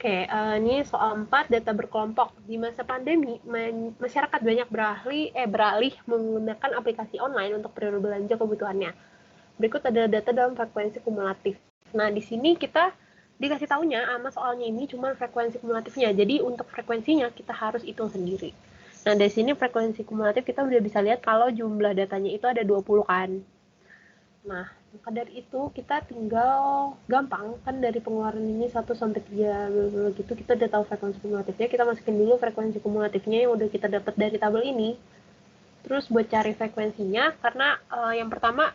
Ini soal 4, data berkelompok. Di masa pandemi, masyarakat banyak beralih menggunakan aplikasi online untuk periode belanja kebutuhannya. Berikut adalah data dalam frekuensi kumulatif. Nah, di sini kita dikasih taunya sama soalnya ini cuma frekuensi kumulatifnya. Jadi, untuk frekuensinya kita harus hitung sendiri. Nah, dari sini frekuensi kumulatif kita udah bisa lihat kalau jumlah datanya itu ada 20 kan. Nah, maka dari itu kita tinggal gampang kan dari pengeluaran ini 1 sampai 3 gitu kita udah tahu frekuensi kumulatifnya. Kita masukin dulu frekuensi kumulatifnya yang udah kita dapat dari tabel ini. Terus buat cari frekuensinya karena yang pertama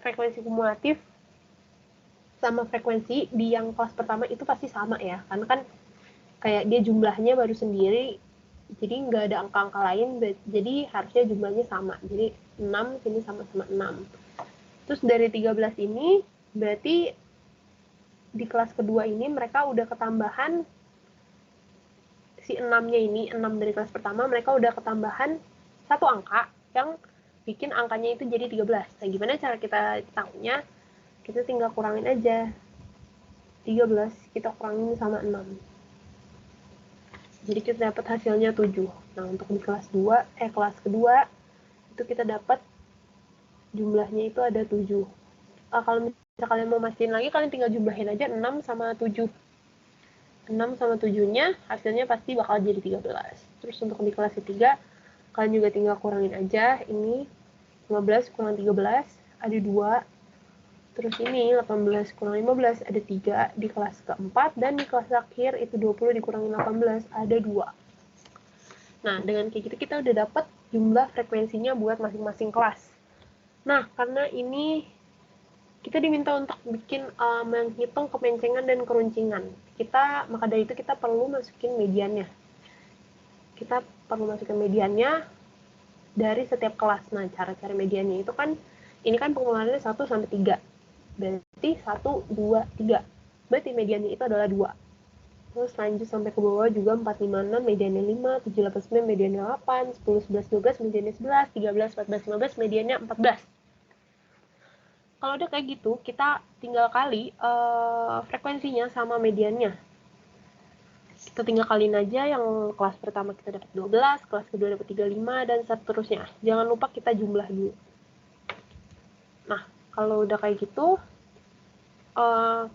frekuensi kumulatif sama frekuensi di yang kelas pertama itu pasti sama ya. Karena kan kayak dia jumlahnya baru sendiri jadi nggak ada angka-angka lain jadi harusnya jumlahnya sama. Jadi 6 sini sama-sama 6. Terus dari 13 ini berarti di kelas kedua ini mereka udah ketambahan si 6-nya ini, 6 dari kelas pertama mereka udah ketambahan satu angka yang bikin angkanya itu jadi 13. Nah, gimana cara kita tahunya? Kita tinggal kurangin aja. 13 kita kurangin sama 6. Jadi kita dapat hasilnya 7. Nah, untuk di kelas kedua itu kita dapat jumlahnya itu ada 7. Kalau misalnya kalian mau mastiin lagi, kalian tinggal jumlahin aja 6 sama 7. 6 sama 7-nya hasilnya pasti bakal jadi 13. Terus untuk di kelas ketiga, kalian juga tinggal kurangin aja. Ini 15 kurang 13, ada 2. Terus ini 18 kurang 15, ada 3 di kelas keempat. Dan di kelas akhir itu 20 dikurangin 18, ada 2. Nah, dengan kayak gitu kita udah dapat jumlah frekuensinya buat masing-masing kelas. Nah, karena ini kita diminta untuk menghitung kemencengan dan keruncingan. Maka dari itu kita perlu masukin mediannya. Kita perlu masukin mediannya dari setiap kelas. Nah, cara-cara mediannya itu kan, ini kan pengeluarannya 1 sampai 3. Berarti 1, 2, 3. Berarti mediannya itu adalah 2. Terus lanjut sampai ke bawah juga 4, 5, 6, mediannya 5, 7, 8, 9, mediannya 8, 10, 11, 12, mediannya 11, 13, 14, 15, mediannya 14. Kalau udah kayak gitu, kita tinggal kali frekuensinya sama mediannya. Kita tinggal kaliin aja yang kelas pertama kita dapat 12, kelas kedua dapat 35, dan seterusnya. Jangan lupa kita jumlah dulu. Nah, kalau udah kayak gitu,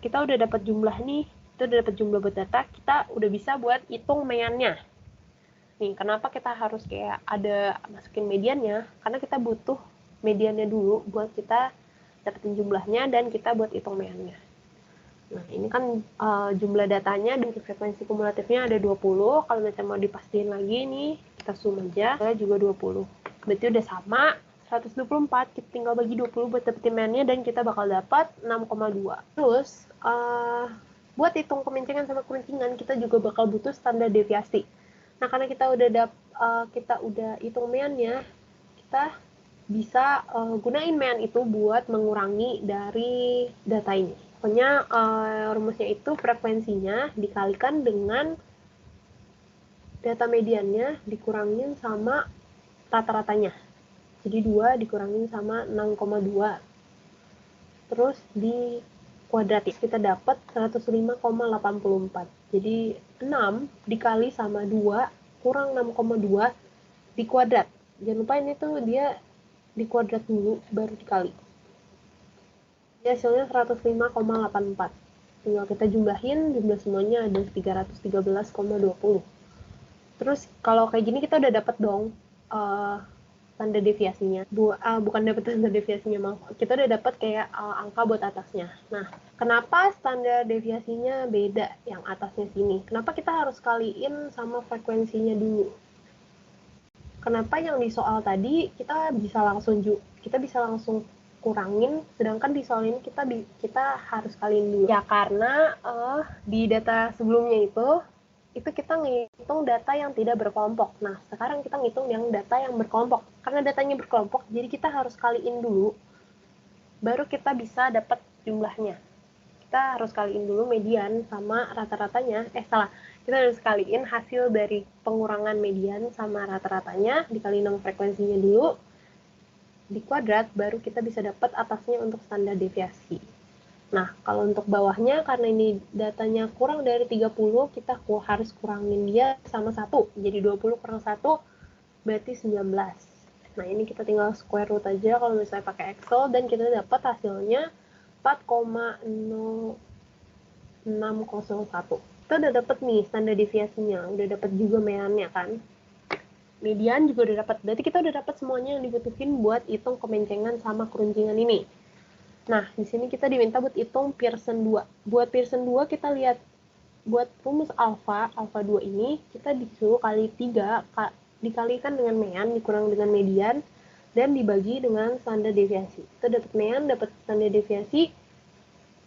kita udah dapat jumlah nih, kita udah dapat jumlah buat data, kita udah bisa buat hitung mediannya. Nih, kenapa kita harus kayak ada masukin mediannya? Karena kita butuh mediannya dulu buat kita dapetin jumlahnya dan kita buat hitung mediannya. Nah, ini kan jumlah datanya dari frekuensi kumulatifnya ada 20. Kalau misalnya mau dipastiin lagi nih, kita zoom aja, juga 20. Berarti udah sama, 124, kita tinggal bagi 20 buat dapetin mediannya dan kita bakal dapat 6,2. Terus, buat hitung kemencengan sama keruncingan, kita juga bakal butuh standar deviasi. Nah, karena kita udah hitung mediannya, kita bisa gunain mean itu buat mengurangi dari data ini. Pokoknya rumusnya itu frekuensinya dikalikan dengan data mediannya dikurangin sama rata-ratanya. Jadi 2 dikurangin sama 6,2. Terus di kuadratis kita dapat 105,84. Jadi 6 dikali sama 2 kurang 6,2 di kuadrat. Jangan lupa ini tuh dia di kuadrat dulu baru dikali. Hasilnya 105,84. Tinggal kita jumlahin, jumlah semuanya ada 313,20. Terus kalau kayak gini kita udah dapat dong standar deviasinya. Bukan dapat standar deviasinya, maaf. Kita udah dapat kayak angka buat atasnya. Nah, kenapa standar deviasinya beda yang atasnya sini? Kenapa kita harus kaliin sama frekuensinya dulu? Kenapa yang di soal tadi kita bisa langsung kurangin, sedangkan di soal ini kita harus kaliin dulu. Ya karena di data sebelumnya itu kita ngitung data yang tidak berkelompok. Nah, sekarang kita ngitung yang data yang berkelompok. Karena datanya berkelompok, jadi kita harus kaliin dulu, baru kita bisa dapat jumlahnya. Kita harus kaliin dulu median sama rata-ratanya. Kita harus kaliin hasil dari pengurangan median sama rata-ratanya, dikaliin sama frekuensinya dulu, di kuadrat, baru kita bisa dapat atasnya untuk standar deviasi. Nah, kalau untuk bawahnya, karena ini datanya kurang dari 30, kita harus kurangin dia sama 1. Jadi 20 kurang 1, berarti 19. Nah, ini kita tinggal square root aja kalau misalnya pakai Excel, dan kita dapat hasilnya 4,0601. Kita udah dapat nih standar deviasinya, udah dapat juga mediannya kan. Median juga udah dapat, berarti kita udah dapat semuanya yang dibutuhin buat hitung kemencengan sama keruncingan ini. Nah, di sini kita diminta buat hitung Pearson 2. Buat Pearson 2 kita lihat buat rumus alfa 2 ini kita disuruh kali 3, dikalikan dengan median, dikurang dengan median, dan dibagi dengan standar deviasi. Kita dapat median, dapat standar deviasi.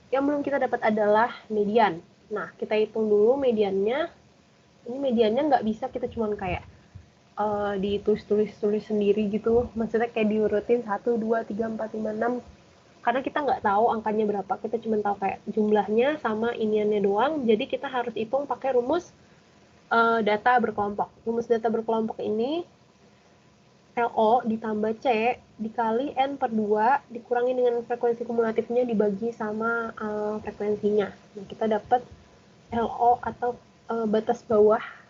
Yang belum kita dapat adalah median. Nah, kita hitung dulu mediannya. Ini mediannya nggak bisa kita cuman kayak ditulis sendiri gitu. Maksudnya kayak diurutin 1, 2, 3, 4, 5, 6. Karena kita nggak tahu angkanya berapa, kita cuma tahu kayak jumlahnya sama iniannya doang. Jadi kita harus hitung pakai rumus data berkelompok. Rumus data berkelompok ini LO ditambah C dikali N per 2 dikurangi dengan frekuensi kumulatifnya dibagi sama frekuensinya. Nah, kita dapat LO atau batas bawah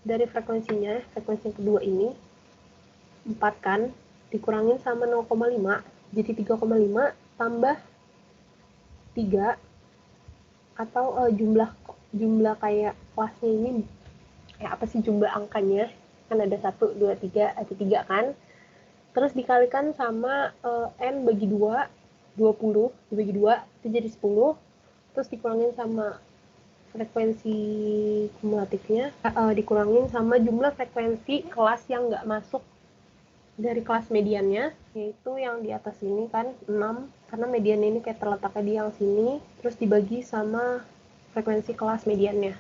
dari frekuensinya, frekuensi yang kedua ini 4 kan, dikurangin sama 0,5, jadi 3,5 tambah 3, atau jumlah kayak kelasnya ini, apa sih jumlah angkanya, kan ada 1, 2, 3, ada 3 kan, terus dikalikan sama N bagi 2, 20 dibagi 2, itu jadi 10, terus dikurangin sama frekuensi kumulatifnya, dikurangin sama jumlah frekuensi kelas yang nggak masuk dari kelas mediannya, yaitu yang di atas ini kan 6, karena median ini kayak terletaknya di yang sini, terus dibagi sama frekuensi kelas mediannya.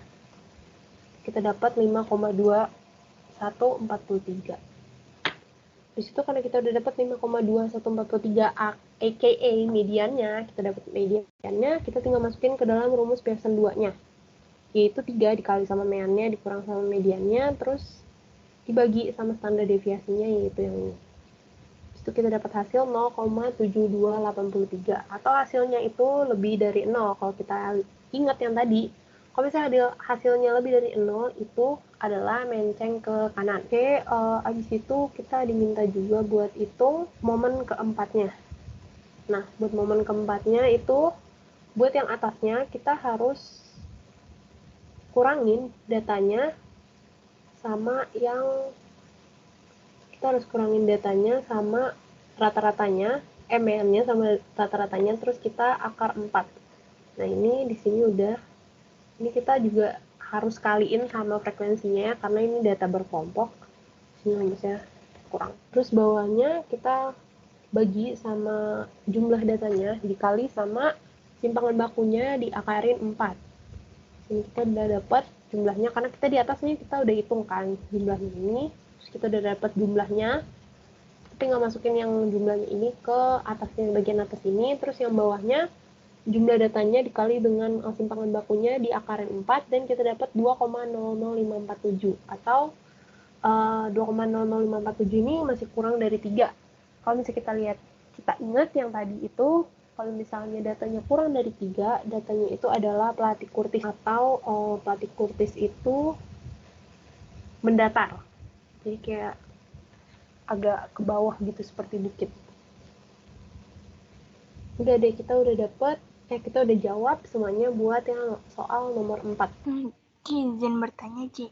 Kita dapat 5,2143. Di situ karena kita udah dapat 5,2143 aka mediannya, kita dapat mediannya, kita tinggal masukin ke dalam rumus Pearson 2-nya. Yaitu 3 dikali sama mediannya dikurang sama mediannya, terus dibagi sama standar deviasinya, yaitu yang ini. Itu kita dapat hasil 0,7283, atau hasilnya itu lebih dari 0. Kalau kita ingat yang tadi, kalau misalnya hasilnya lebih dari 0 itu adalah menceng ke kanan. Oke, abis itu kita diminta juga buat hitung momen keempatnya. Nah, buat momen keempatnya itu, buat yang atasnya kita harus kurangin datanya sama yang rata-ratanya, MN-nya sama rata-ratanya, terus kita akar 4. Nah, ini di sini udah, ini kita juga harus kaliin sama frekuensinya karena ini data berkelompok. Sini rumusnya kurang. Terus bawahnya kita bagi sama jumlah datanya dikali sama simpangan bakunya diakarin 4. Ini kita udah dapat jumlahnya, karena kita di atas nih kita udah hitung kan jumlahnya ini, terus kita udah dapat jumlahnya, tinggal masukin yang jumlahnya ini ke atasnya, bagian atas ini, terus yang bawahnya jumlah datanya dikali dengan simpangan bakunya diakarin 4, dan kita dapat 2,00547, atau 2,00547 ini masih kurang dari 3. Kalau misalnya kita lihat, kita ingat yang tadi itu, kalau misalnya datanya kurang dari 3, datanya itu adalah platykurtis, atau platykurtis itu mendatar. Jadi kayak agak ke bawah gitu seperti bukit. Udah deh, kita udah jawab semuanya buat yang soal nomor 4. Ci, izin bertanya, Ci.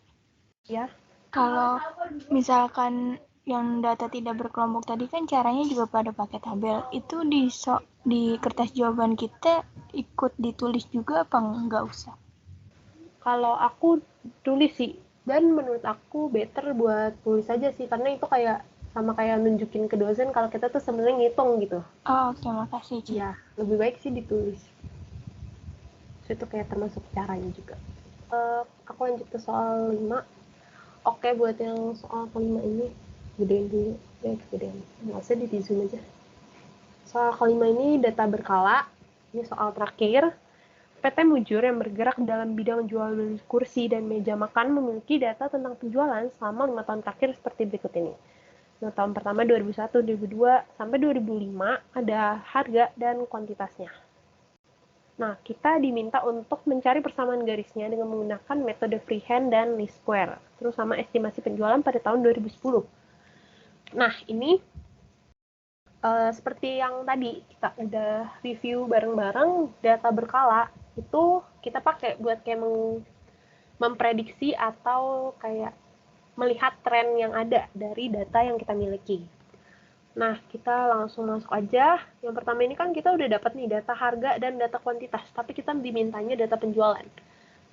Ya. Kalau misalkan yang data tidak berkelompok tadi kan caranya juga pada pakai tabel. Itu di kertas jawaban kita ikut ditulis juga apa nggak usah? Kalau aku tulis sih, dan menurut aku better buat tulis aja sih, karena itu kayak sama kayak nunjukin ke dosen kalau kita tuh sebenarnya ngitung gitu. Oh, oke, makasih, Ci. Ya, lebih baik sih ditulis. So, itu kayak termasuk caranya juga. Aku lanjut ke soal 5. Oke, buat yang soal kelima ini gedein dulu. Gedein. Nggak usah di zoom aja. Soal kelima ini data berkala. Ini soal terakhir. PT Mujur yang bergerak dalam bidang jual beli kursi dan meja makan memiliki data tentang penjualan selama 5 tahun terakhir seperti berikut ini. 5 tahun pertama 2001, 2002, sampai 2005 ada harga dan kuantitasnya. Nah, kita diminta untuk mencari persamaan garisnya dengan menggunakan metode freehand dan least square, terus sama estimasi penjualan pada tahun 2010. Nah, ini seperti yang tadi kita udah review bareng-bareng, data berkala itu kita pakai buat kayak memprediksi atau kayak melihat tren yang ada dari data yang kita miliki. Nah, kita langsung masuk aja. Yang pertama ini kan kita udah dapat nih data harga dan data kuantitas, tapi kita dimintanya data penjualan.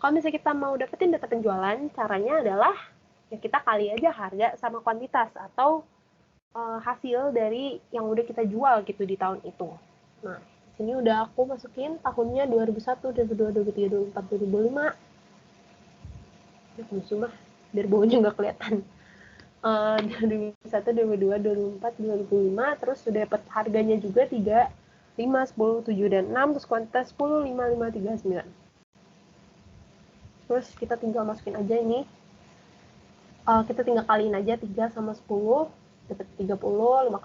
Kalau misalnya kita mau dapetin data penjualan, caranya adalah ya kita kali aja harga sama kuantitas atau hasil dari yang udah kita jual gitu di tahun itu. Nah, sini udah aku masukin tahunnya 2001, 2002, 2003, 2004, 2005. Ya, musuh mah dari bawahnya nggak kelihatan. 2001, 2002, 2004, 2005, terus sudah dapat harganya juga 3, 5, 10, 7, dan 6, terus kuantitas 10, 5, 5, 3, 9. Terus kita tinggal masukin aja ini, kita tinggal kaliin aja 3 sama 10, dapat 30, 5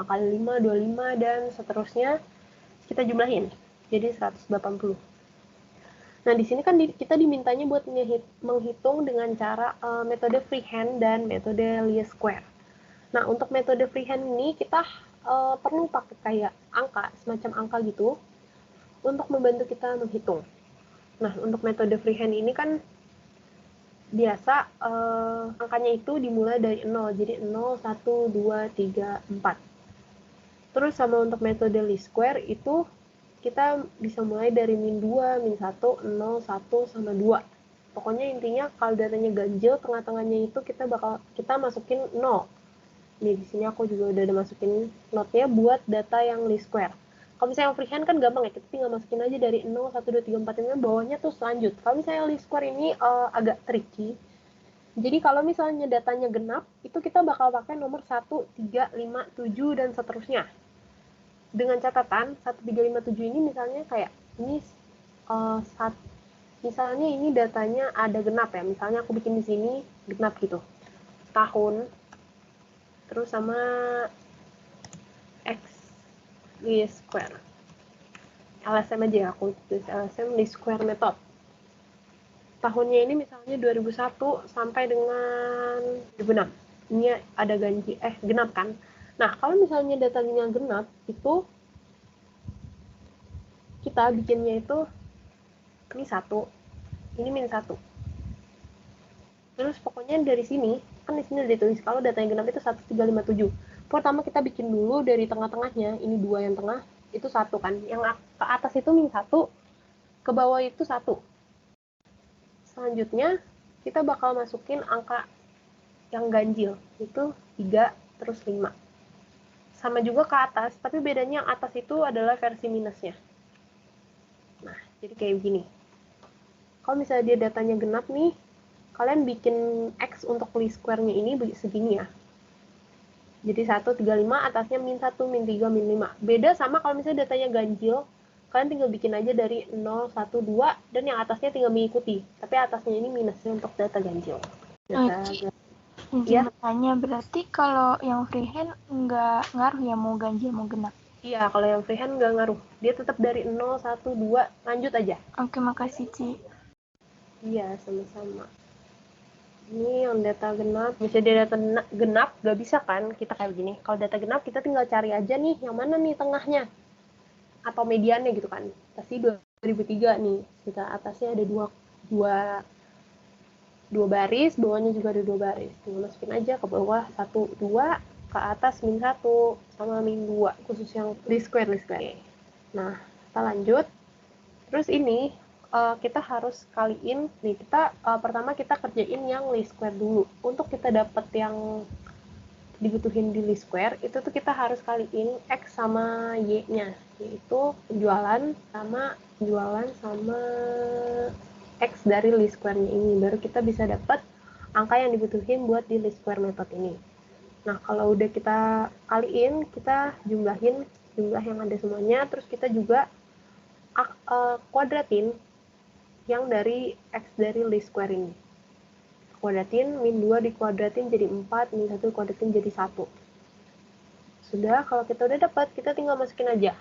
kali 5, 25, dan seterusnya kita jumlahin, jadi 180. Nah, di sini kan kita dimintanya buat menghitung dengan cara metode freehand dan metode least square. Nah, untuk metode freehand ini kita perlu pakai kayak angka, semacam angka gitu, untuk membantu kita menghitung. Nah, untuk metode freehand ini kan biasa angkanya itu dimulai dari 0, jadi 0, 1, 2, 3, 4. Terus sama untuk metode least square itu kita bisa mulai dari min 2, min 1, 0, 1, sama 2. Pokoknya intinya kalau datanya ganjil, tengah-tengahnya itu kita masukin 0. Nih, di sini aku juga udah masukin notnya buat data yang least square. Kalau misalnya yang freehand kan gampang ya, kita tinggal masukin aja dari 0, 1, 2, 3, 4, ini bawahnya tuh selanjut. Kalau misalnya least square ini agak tricky. Jadi kalau misalnya datanya genap, itu kita bakal pakai nomor 1, 3, 5, 7, dan seterusnya. Dengan catatan 1, 3, 5, 7 ini misalnya kayak ini misalnya ini datanya ada genap ya, misalnya aku bikin di sini genap gitu tahun, terus sama x least square, LSM aja ya, aku tulis LSM least square method. Tahunnya ini misalnya 2001 sampai dengan 2006, ini ada genap kan. Nah, kalau misalnya datanya genap, itu kita bikinnya itu ini 1, ini min 1. Terus pokoknya dari sini, kan di sini udah ditulis kalau datanya genap itu 1, 3, 5, 7. Pertama kita bikin dulu dari tengah-tengahnya, ini 2 yang tengah, itu 1 kan. Yang ke atas itu min 1, ke bawah itu 1. Selanjutnya, kita bakal masukin angka yang ganjil, itu 3, terus 5. Sama juga ke atas, tapi bedanya yang atas itu adalah versi minusnya. Nah, jadi kayak begini. Kalau misalnya dia datanya genap nih, kalian bikin X untuk least square-nya ini segini ya. Jadi 1, 3, 5, atasnya min 1, min 3, min 5. Beda sama kalau misalnya datanya ganjil, kalian tinggal bikin aja dari 0, 1, 2, dan yang atasnya tinggal mengikuti. Tapi atasnya ini minusnya untuk data ganjil. Izin bertanya, berarti kalau yang freehand nggak ngaruh ya mau ganjil mau genap? Iya, kalau yang freehand nggak ngaruh. Dia tetap dari 0, 1, 2, lanjut aja. Oke, makasih, Ci. Iya, sama-sama. Ini yang data genap, misalnya data genap nggak bisa kan kita kayak begini. Kalau data genap kita tinggal cari aja nih yang mana nih tengahnya atau mediannya gitu kan. Pasti 2003 nih, kita atasnya ada dua baris, bawahnya juga ada 2 baris. Tinggal masukin aja ke bawah 1, 2, ke atas min 1 sama min 2, khusus yang least square. Nah, kita lanjut. Terus ini kita harus kaliin nih, kita pertama kita kerjain yang least square dulu. Untuk kita dapat yang dibutuhin di least square itu tuh kita harus kaliin x sama y-nya, yaitu penjualan sama x dari least square-nya ini, baru kita bisa dapat angka yang dibutuhin buat di least square method ini. Nah, kalau udah kita kaliin, kita jumlahin jumlah yang ada semuanya, terus kita juga kuadratin yang dari x dari least square ini. Kuadratin, min 2 dikuadratin jadi 4, min 1 dikuadratin jadi 1. Sudah, kalau kita udah dapat, kita tinggal masukin aja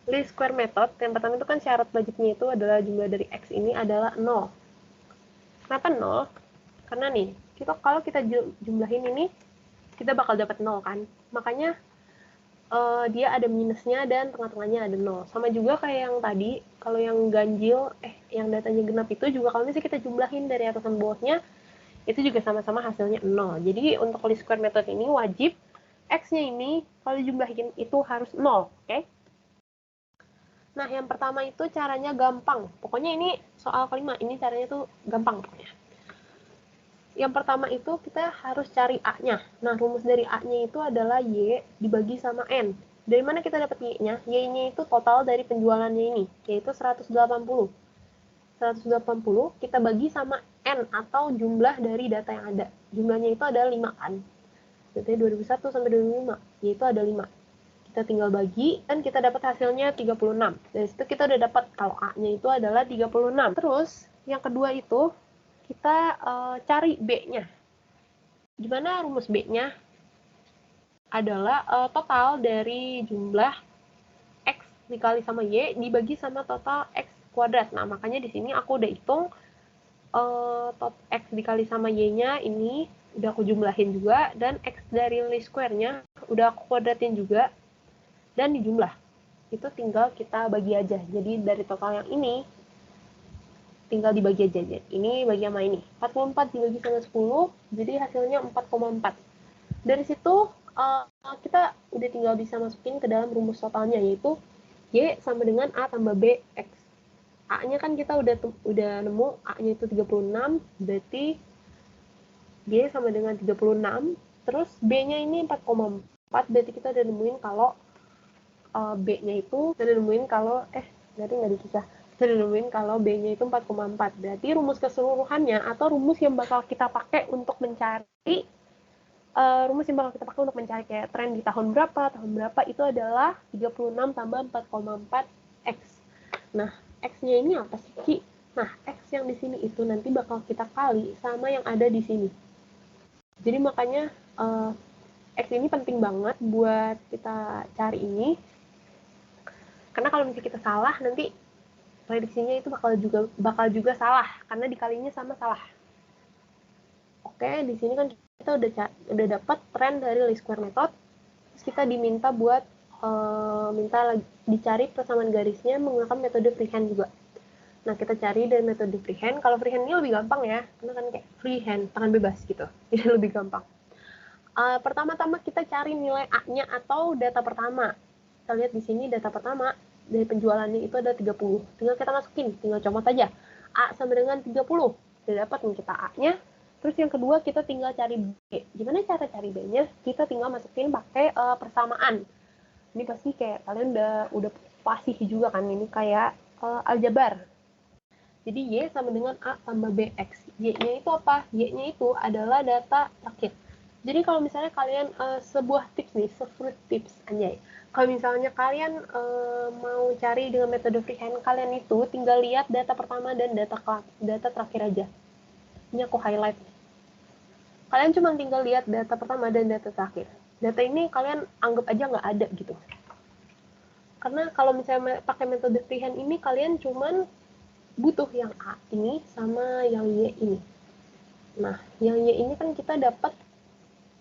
least square method, yang pertama itu kan syarat budgetnya itu adalah jumlah dari X ini adalah 0. Kenapa 0? Karena nih, kalau kita jumlahin ini, kita bakal dapat 0 kan. Makanya dia ada minusnya dan tengah-tengahnya ada 0. Sama juga kayak yang tadi, kalau yang ganjil, yang datanya genap itu juga kalau misalnya kita jumlahin dari atas dan bawahnya, itu juga sama-sama hasilnya 0. Jadi untuk least square method ini wajib X-nya ini kalau dijumlahin itu harus 0, oke? Nah, yang pertama itu caranya gampang. Pokoknya ini soal kelima, ini caranya tuh gampang pokoknya. Yang pertama itu kita harus cari A-nya. Nah, rumus dari A-nya itu adalah Y dibagi sama N. Dari mana kita dapat Y-nya? Y-nya itu total dari penjualannya ini, yaitu 180. 180 kita bagi sama N atau jumlah dari data yang ada. Jumlahnya itu ada 5 kan. Datanya 2001 sampai 2005, yaitu ada 5. Kita tinggal bagi dan kita dapat hasilnya 36. Dari situ kita udah dapat kalau A-nya itu adalah 36. Terus yang kedua itu kita cari B-nya. Gimana rumus B-nya? Adalah total dari jumlah X dikali sama Y dibagi sama total X kuadrat. Nah, makanya di sini aku udah hitung X dikali sama Y-nya ini udah aku jumlahin juga, dan X dari least square-nya udah aku kuadratin juga, dan dijumlah. Itu tinggal kita bagi aja. Jadi dari total yang ini, tinggal dibagi aja. Ini bagi sama ini. 44 dibagi sama 10, jadi hasilnya 4,4. Dari situ, kita udah tinggal bisa masukin ke dalam rumus totalnya, yaitu Y sama dengan A tambah B X. A-nya kan kita udah nemu, A-nya itu 36, berarti Y sama dengan 36, terus B-nya ini 4,4, berarti kita udah nemuin kalau B-nya itu, kita udah nemuin kalau, berarti nggak dipisah, kita udah nemuin kalau B-nya itu 4,4, berarti rumus keseluruhannya, atau rumus yang bakal kita pakai untuk mencari, kayak tren di tahun berapa, itu adalah 36 tambah 4,4 X. Nah, X-nya ini apa sih, Ki? Nah, X yang di sini itu nanti bakal kita kali sama yang ada di sini. Jadi makanya X ini penting banget buat kita cari ini. Karena kalau misalnya kita salah, nanti prediksinya itu bakal juga salah karena dikalinya sama salah. Oke, di sini kan kita udah dapat tren dari least square method. Terus kita diminta buat dicari persamaan garisnya menggunakan metode freehand juga. Nah, kita cari dari metode freehand. Kalau freehand ini lebih gampang ya, karena kan kayak freehand, tangan bebas gitu. Jadi lebih gampang. Pertama-tama kita cari nilai A-nya atau data pertama. Kita lihat di sini data pertama dari penjualannya itu ada 30. Tinggal kita masukin, tinggal comot aja. A sama dengan 30. Udah dapat nih kita A-nya. Terus yang kedua kita tinggal cari B. Gimana cara cari B-nya? Kita tinggal masukin pakai persamaan. Ini pasti kayak kalian udah fasih juga kan, ini kayak aljabar. Jadi Y sama dengan A tambah BX. Y-nya itu apa? Y-nya itu adalah data terakhir. Jadi kalau misalnya kalian sebuah tips nih, fruit tips anjay. Kalau misalnya kalian mau cari dengan metode freehand, kalian itu tinggal lihat data pertama dan data terakhir aja. Ini aku highlight. Kalian cuma tinggal lihat data pertama dan data terakhir. Data ini kalian anggap aja nggak ada gitu. Karena kalau misalnya pakai metode freehand ini, kalian cuman butuh yang A ini sama yang Y ini. Nah, yang Y ini kan kita dapat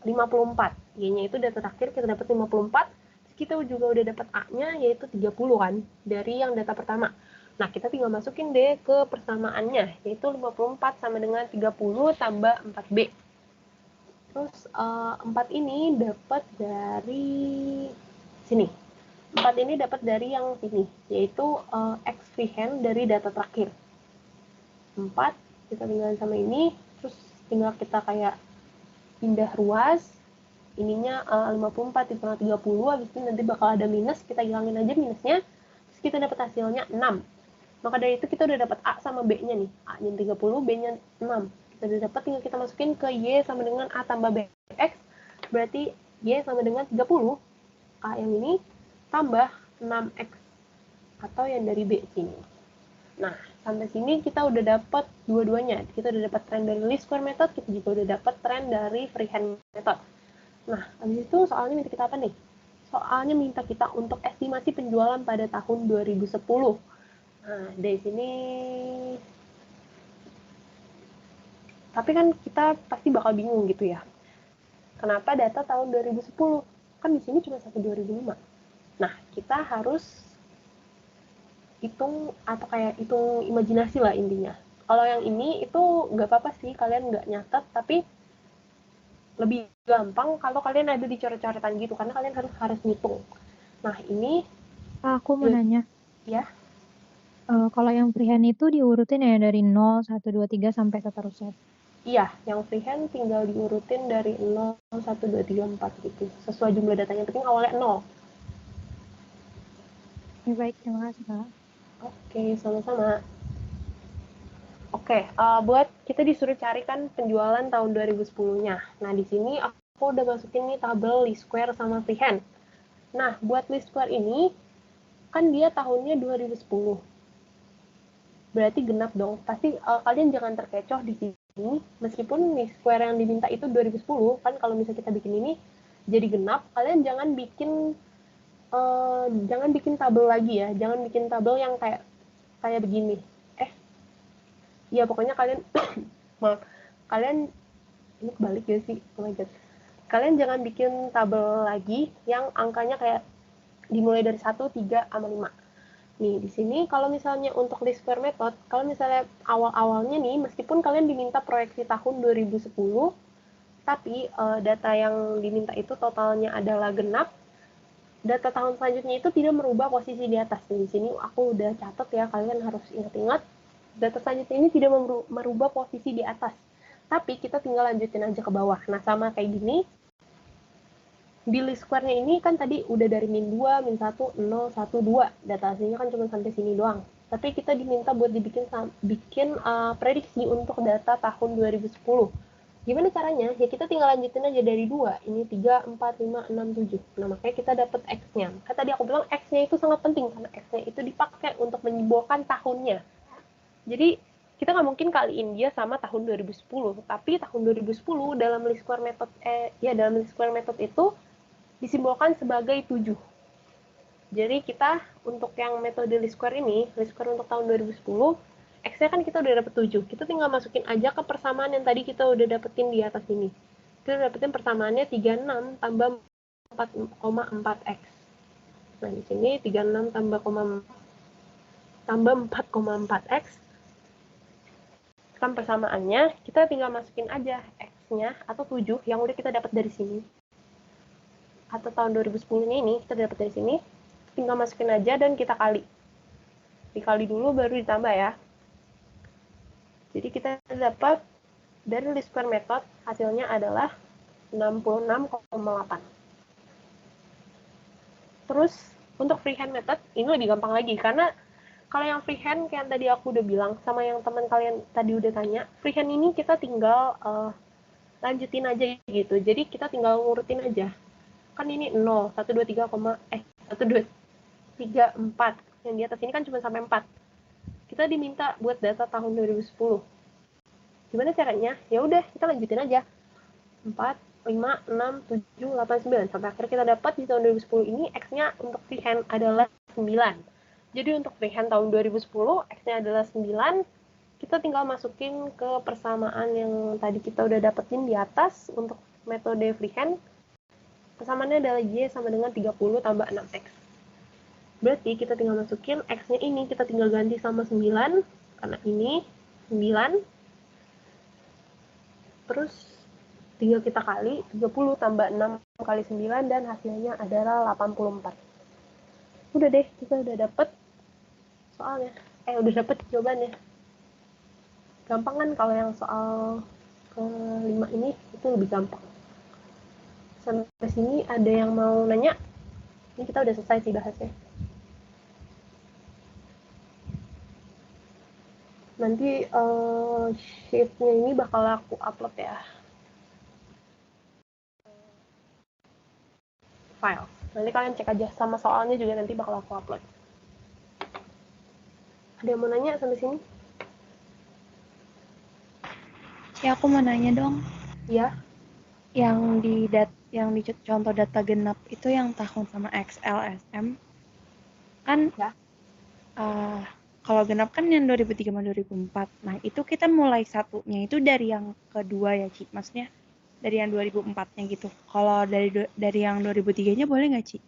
54. Y-nya itu data terakhir kita dapat 54. Terus kita juga udah dapat A-nya yaitu 30 kan dari yang data pertama. Nah, kita tinggal masukin deh ke persamaannya, yaitu 54 sama dengan 30 tambah 4B. Terus 4 ini dapat dari sini. 4 ini dapat dari yang sini, yaitu X freehand dari data terakhir. 4, kita tinggal sama ini, terus tinggal kita kayak pindah ruas, ininya 54 ditambah 30, habis itu nanti bakal ada minus, kita hilangin aja minusnya, terus kita dapat hasilnya 6. Maka dari itu kita udah dapat A sama B-nya nih, A-nya 30, B-nya 6. Kita udah dapat, tinggal kita masukin ke Y sama dengan A tambah BX, berarti Y sama dengan 30, A yang ini, tambah 6X, atau yang dari B sini. Nah, sampai sini kita udah dapat dua-duanya. Kita udah dapat tren dari least square method, kita juga udah dapat tren dari freehand method. Nah, habis itu soalnya minta kita apa nih? soalnya minta kita untuk estimasi penjualan pada tahun 2010. Nah, dari sini tapi kan kita pasti bakal bingung gitu ya. Kenapa data tahun 2010? Kan di sini cuma sampai 2005. Nah, kita harus hitung atau kayak hitung imajinasi lah intinya. Kalau yang ini itu nggak apa-apa sih kalian nggak nyatet, tapi lebih gampang kalau kalian ada di coret-coretan gitu karena kalian harus ngitung. Nah ini Aku mau nanya, ya kalau yang freehand itu diurutin ya dari 0, 1, 2, 3 sampai seterusnya. iya yang freehand tinggal diurutin dari 0, 1, 2, 3, 4 gitu sesuai jumlah datanya, penting awalnya 0. Ya baik, terima kasih Kak. Oke, sama-sama. Oke, buat kita disuruh carikan penjualan tahun 2010-nya. Nah, di sini aku udah masukin nih tabel least square sama freehand. Nah, buat least square ini kan dia tahunnya 2010. Berarti genap dong. Pasti kalian jangan terkecoh di sini. Meskipun least square yang diminta itu 2010, kan kalau misalnya kita bikin ini jadi genap, kalian jangan bikin tabel lagi ya. Jangan bikin tabel yang kayak begini. Ya pokoknya kalian maaf, kalian ini kebalik ya sih, oh my god, kalian jangan bikin tabel lagi yang angkanya kayak dimulai dari 1, 3, sama 5. Nih di sini kalau misalnya untuk least square method, kalau misalnya awal-awalnya nih meskipun kalian diminta proyeksi tahun 2010, tapi data yang diminta itu totalnya adalah genap, data tahun selanjutnya itu tidak merubah posisi di atas. Nih, di sini aku udah catat ya, kalian harus ingat-ingat data selanjutnya ini tidak merubah posisi di atas, tapi kita tinggal lanjutin aja ke bawah. Nah, sama kayak gini, di least square-nya ini kan tadi udah dari min 2, min 1, 0, 1, 2. Data aslinya kan cuma sampai sini doang. Tapi kita diminta buat bikin prediksi untuk data tahun 2010. Gimana caranya? Ya kita tinggal lanjutin aja dari 2. Ini 3, 4, 5, 6, 7. Nah, makanya kita dapat X-nya. Kan tadi aku bilang X-nya itu sangat penting, karena X-nya itu dipakai untuk menyimbolkan tahunnya. Jadi kita nggak mungkin kaliin dia sama tahun 2010, tapi tahun 2010 dalam least square method dalam least square method itu disimbolkan sebagai 7. Jadi kita untuk yang metode least square ini, least square untuk tahun 2010, X-nya kan kita udah dapet 7. Kita tinggal masukin aja ke persamaan yang tadi kita udah dapetin di atas ini. Kita dapetin persamaannya 36 tambah 4,4X. Nah, di sini 36 tambah 4,4X. Kan persamaannya, kita tinggal masukin aja X-nya atau 7 yang udah kita dapat dari sini. Atau tahun 2010-nya ini kita dapat dari sini, tinggal masukin aja dan kita kali. Dikali dulu baru ditambah ya. Jadi kita dapat dari least square method hasilnya adalah 66,8. Terus untuk freehand method ini lebih gampang lagi karena kalau yang freehand kayak tadi aku udah bilang sama yang teman kalian tadi udah tanya, freehand ini kita tinggal lanjutin aja gitu. Jadi kita tinggal ngurutin aja. Kan ini 0, 1, 2, 3, 1, 2, 3, 4. Yang di atas ini kan cuma sampai 4. Kita diminta buat data tahun 2010. Gimana caranya? Ya udah, kita lanjutin aja. 4, 5, 6, 7, 8, 9. Sampai akhirnya kita dapat di tahun 2010 ini X-nya untuk freehand adalah 9. Jadi untuk freehand tahun 2010, X-nya adalah 9. Kita tinggal masukin ke persamaan yang tadi kita udah dapetin di atas untuk metode freehand. Persamaannya adalah Y sama dengan 30 tambah 6X. Berarti kita tinggal masukin X-nya ini, kita tinggal ganti sama 9, karena ini 9. Terus tinggal kita kali, 30 tambah 6 kali 9, dan hasilnya adalah 84. Udah deh, kita udah dapet soalnya. Udah dapet jawabannya. Gampang kan kalau yang soal ke-5 ini, itu lebih gampang. Sampai sini ada yang mau nanya? Ini kita udah selesai sih bahasnya. Nanti sheet-nya ini bakal aku upload ya. File. Nanti kalian cek aja. Sama soalnya juga nanti bakal aku upload. Ada yang mau nanya sampai sini? Ya, aku mau nanya dong. Ya. Yang di yang di contoh data genap itu yang tahun sama XLSM kan Ya. kalau genap kan yang 2003 sama 2004. Nah, itu kita mulai satunya itu dari yang kedua ya, Ci. Maksudnya dari yang 2004-nya gitu. Kalau dari yang 2003-nya boleh nggak, Ci?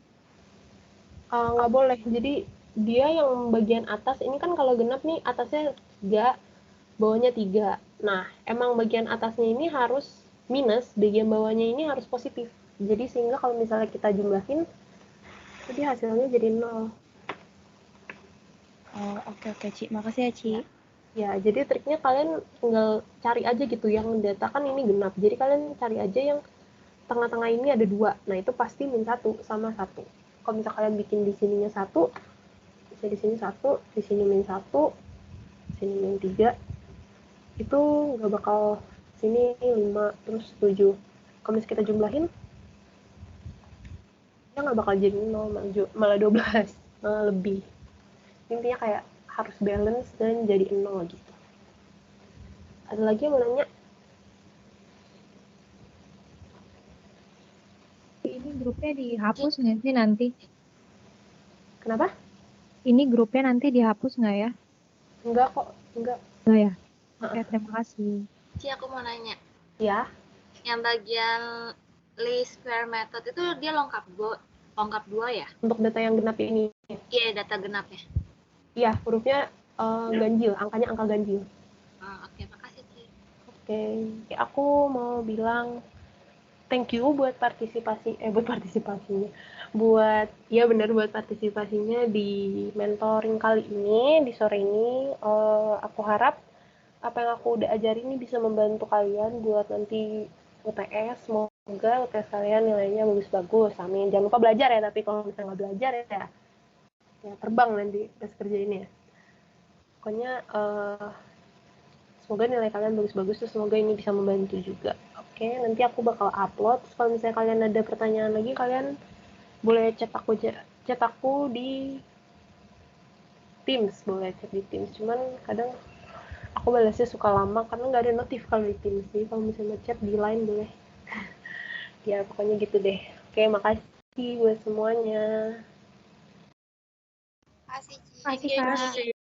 Nggak boleh. Jadi dia yang bagian atas ini kan kalau genap nih atasnya 3, bawahnya 3. Nah, emang bagian atasnya ini harus minus, bagian bawahnya ini harus positif. Jadi sehingga kalau misalnya kita jumlahin, jadi hasilnya jadi 0. Oh, oke, Ci. Makasih ya, Ci. Ya, jadi triknya kalian tinggal cari aja gitu yang data kan ini genap. Jadi kalian cari aja yang tengah-tengah ini ada 2. Nah, itu pasti min 1 sama 1. Kalau misalnya kalian bikin di sininya 1, bisa di sini 1, di sini min 1, di sini min 3. Itu nggak bakal sini 5 terus 7. Kalau misalnya kita jumlahin, dia nggak bakal jadi 0, malah 12, malah lebih. Intinya kayak harus balance dan jadi 0 gitu. Ada lagi yang mau nanya? Ini grupnya dihapus nggak sih nanti? Kenapa? Ini grupnya nanti dihapus nggak ya? Enggak kok, enggak. Nggak ya? Oke, terima kasih. Ci, aku mau nanya. Ya, Yang bagian least square method itu dia lengkap 2 ya? untuk data yang genap ini. Iya, data genapnya. Iya, hurufnya ganjil, angkanya angka ganjil. Oke, makasih, Ci. Oke, aku mau bilang thank you buat partisipasinya. Buat, ya benar buat partisipasinya di mentoring kali ini, di sore ini. Aku harap apa yang aku udah ajarin ini bisa membantu kalian buat nanti UTS. Semoga UTS kalian nilainya bagus-bagus. Amin. Jangan lupa belajar ya, tapi kalau misalnya nggak belajar ya terbang nanti tes kerja ini ya. Pokoknya semoga nilai kalian bagus-bagus, terus semoga ini bisa membantu juga. Oke, nanti aku bakal upload. Terus kalau misalnya kalian ada pertanyaan lagi, kalian boleh chat aku di Teams, boleh chat di Teams. Cuman kadang aku balasnya suka lama karena nggak ada notif kalau di Teams. Jadi kalau misalnya chat di Line boleh. Ya pokoknya gitu deh. Oke, makasih buat semuanya. Makasih, Ci. Makasih, Kak.